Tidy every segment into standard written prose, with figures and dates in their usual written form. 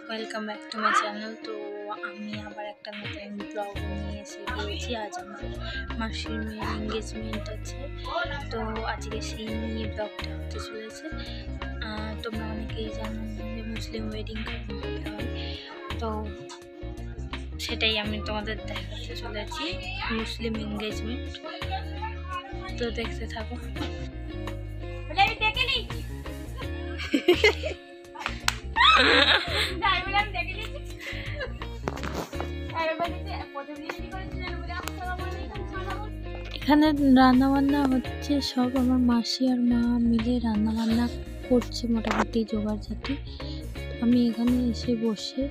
Welcome back to my channel. তো আমি আবার একটা নতুন ব্লগ নিয়ে এসে গিয়েছি। আজ আমার মাসির মেয়ের এঙ্গেজমেন্ট আছে, তো আজকে সেই নিয়ে ব্লগটা হতে চলেছে। তোমরা অনেকেই জানো যে মুসলিম ওয়েডিং হয়, তো সেটাই আমি তোমাদের দেখাতে চলেছি, মুসলিম এঙ্গেজমেন্ট। তো দেখতে থাকো। এখানে রান্না বান্না হচ্ছে, সব আমার মাসি আর মা মিলে রান্না বান্না করছে মোটামুটি জোগাড়জাতি। আমি এখানে এসে বসে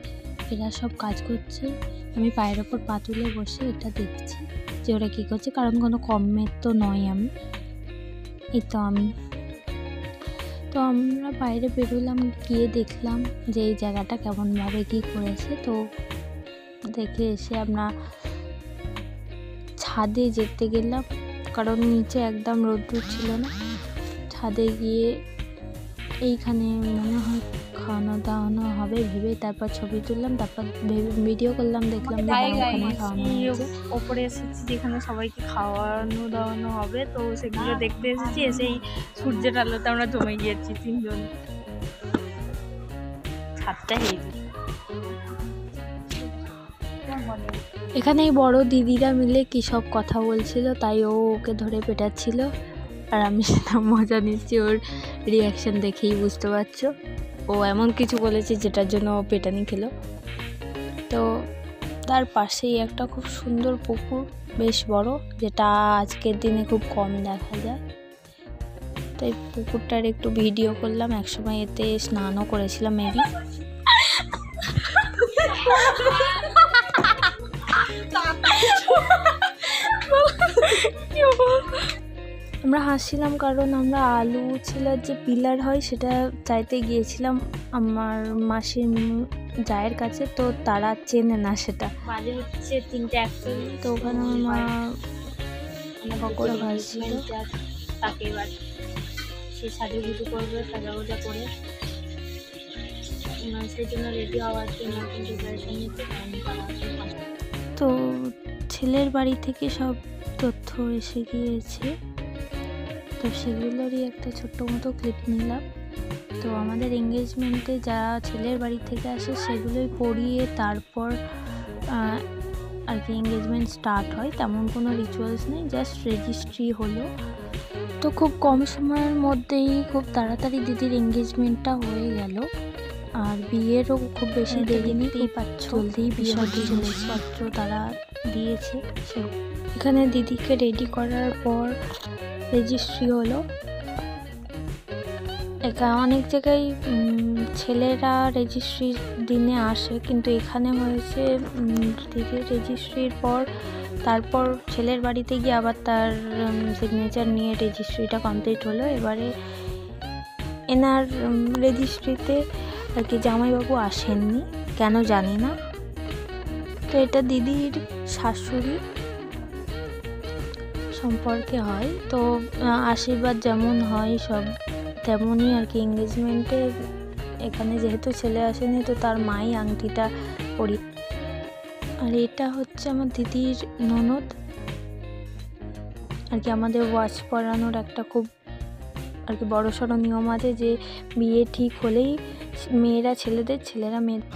এরা সব কাজ করছে, আমি পায়ের ওপর পা তুলে বসে এটা দেখছি যে ওরা কী করছে, কারণ কোনো কমের তো নয় আমি। এই তো আমরা বাইরে বেরোলাম, গিয়ে দেখলাম যে এই জায়গাটা কেমনভাবে কী করেছে। তো দেখে এসে আমরা ছাদে যেতে গেলাম, কারণ নিচে একদম রোদ্দুর ছিল না। ছাদে গিয়ে এইখানে মনে হয় খাওয়ানো দাওয়ানো হবে ভেবে তারপর ছবি তুললাম, তারপর ভিডিও করলাম, দেখলাম ওখানে খাওয়ানো ওপরে এসেছি যেখানে সবাইকে খাওয়ানো দাওয়ানো হবে। তো সেগুলো দেখতে এসেছি, এসেই সূর্যের আলোতে আমরা জমে গিয়েছি তিনজন। ছাদটা হেঁটে এখানে এই বড় দিদিরা মিলে কি সব কথা বলছিল, তাই ওকে ধরে পেটাচ্ছিল আর আমি সেটা মজা নিচ্ছি। ওর রিয়াকশন দেখেই বুঝতে পারছো, ও এমন কিছু বলেছে যেটার জন্য ও পেটানি খেলো। তো তার পাশেই একটা খুব সুন্দর পুকুর, বেশ বড়, যেটা আজকের দিনে খুব কম দেখা যায়। তো এই পুকুরটার একটু ভিডিও করলাম, একসময় এতে স্নানও করেছিলাম মেবি। আমরা হাসছিলাম কারণ আমরা আলু ছিলার যে পিলার হয় সেটা চাইতে গিয়েছিলাম আমার মাসির জায়ের কাছে, তো তারা চেনে না সেটা। বাজে হচ্ছে 3:41, তো ওখানে আমার মা পকোড়া ভাজছিল। তাকে এবার সে সাজুগুজু করবে, সাজাগোজা করে সেই জন্য রেডি হওয়ার জন্য প্রিপারেশন নিতে। তো ছেলের বাড়ি থেকে সব তথ্য এসে গিয়েছে, তো সেগুলোরই একটা ছোট্ট মতো ক্লিপ নিলাম। তো আমাদের এঙ্গেজমেন্টে যা ছেলের বাড়ি থেকে আসে সেগুলোই পড়িয়ে তারপর আর কি এঙ্গেজমেন্ট স্টার্ট হয়। তেমন কোনো রিচুয়ালস নেই, জাস্ট রেজিস্ট্রি হলো। তো খুব কম সময়ের মধ্যেই খুব তাড়াতাড়ি দিদির এঙ্গেজমেন্টটা হয়ে গেল, আর বিয়েরও খুব বেশি দেরি নেই, জলদিই বিয়ের জিনিসপত্র তারা দিয়েছে। এখানে দিদিকে রেডি করার পর রেজিস্ট্রি হলো। অনেক জায়গায় ছেলেরা রেজিস্ট্রির দিনে আসে, কিন্তু এখানে হয়েছে দিদির রেজিস্ট্রির পর তারপর ছেলের বাড়িতে গিয়ে আবার তার সিগনেচার নিয়ে রেজিস্ট্রিটা কমপ্লিট হলো। এবারে এনার রেজিস্ট্রিতে আর কি জামাইবাবু আসেননি, কেন জানি না। তো এটা দিদির শাশুড়ি সম্পর্কে হয়, তো আশীর্বাদ যেমন হয় সব তেমনই আর কি এঙ্গেজমেন্টে। এখানে যেহেতু ছেলে আসেনি, তো তার মাই আংটিটা পরি। আর এটা হচ্ছে আমার দিদির ননদ আর কি। আমাদের ওয়াচ পরানোর একটা খুব আর কি বড় সড়ো নিয়ম আছে যে বিয়ে ঠিক হলেই মেয়েরা ছেলেদের, ছেলেরা মেয়েদের।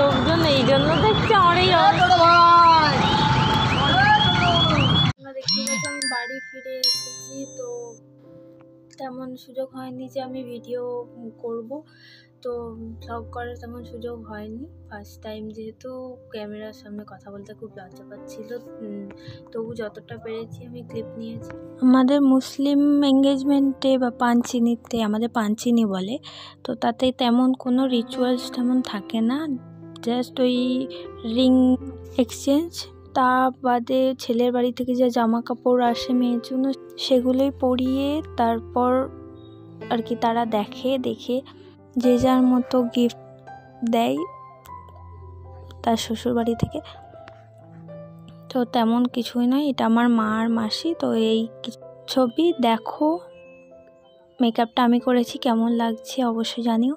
লোকজন এই জন্য দেখছে অনেক। দেখতে পাচ্ছি আমি বাড়ি ফিরে এসেছি, তো তেমন সুযোগ হয়নি যে আমি ভিডিও করব, তো ব্লগ করার তেমন সুযোগ হয়নি। ফার্স্ট টাইম যেহেতু ক্যামেরার সামনে কথা বলতে খুব লজ্জা পাচ্ছিল, তবু যতটা পেরেছি আমি ক্লিপ নিয়েছি। আমাদের মুসলিম এঙ্গেজমেন্টে বা পাঞ্চিনিতে, আমাদের পাঞ্চিনি বলে, তো তাতে তেমন কোনো রিচুয়ালস তেমন থাকে না, জাস্ট ওই রিং এক্সচেঞ্জ। তা বাদে ছেলের বাড়ি থেকে যে জামা কাপড় আসে মেয়ের জন্য সেগুলোই পরিয়ে তারপর আর কি তারা দেখে যে যার মতো গিফট দেয় তার শ্বশুর বাড়ি থেকে। তো তেমন কিছুই নয়, এটা আমার মা আর মাসি। তো এই ছবি দেখো, মেকআপটা আমি করেছি, কেমন লাগছে অবশ্যই জানিও।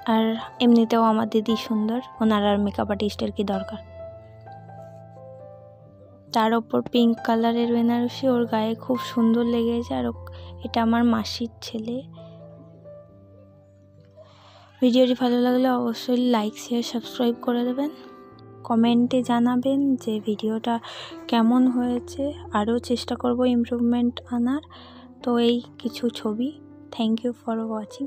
আর এমনিতেও আমার দিদি সুন্দর, ওনার আর মেকআপ আর্টিস্টের কি দরকার। তার ওপর পিঙ্ক কালারের বেনারসি ওর গায়ে খুব সুন্দর লেগেছে। আর এটা আমার মাসির ছেলে। ভিডিওটি ভালো লাগলে অবশ্যই লাইক শেয়ার সাবস্ক্রাইব করে দেবেন। কমেন্টে জানাবেন যে ভিডিওটা কেমন হয়েছে, আরও চেষ্টা করব ইমপ্রুভমেন্ট আনার। তো এই কিছু ছবি। Thank you for watching.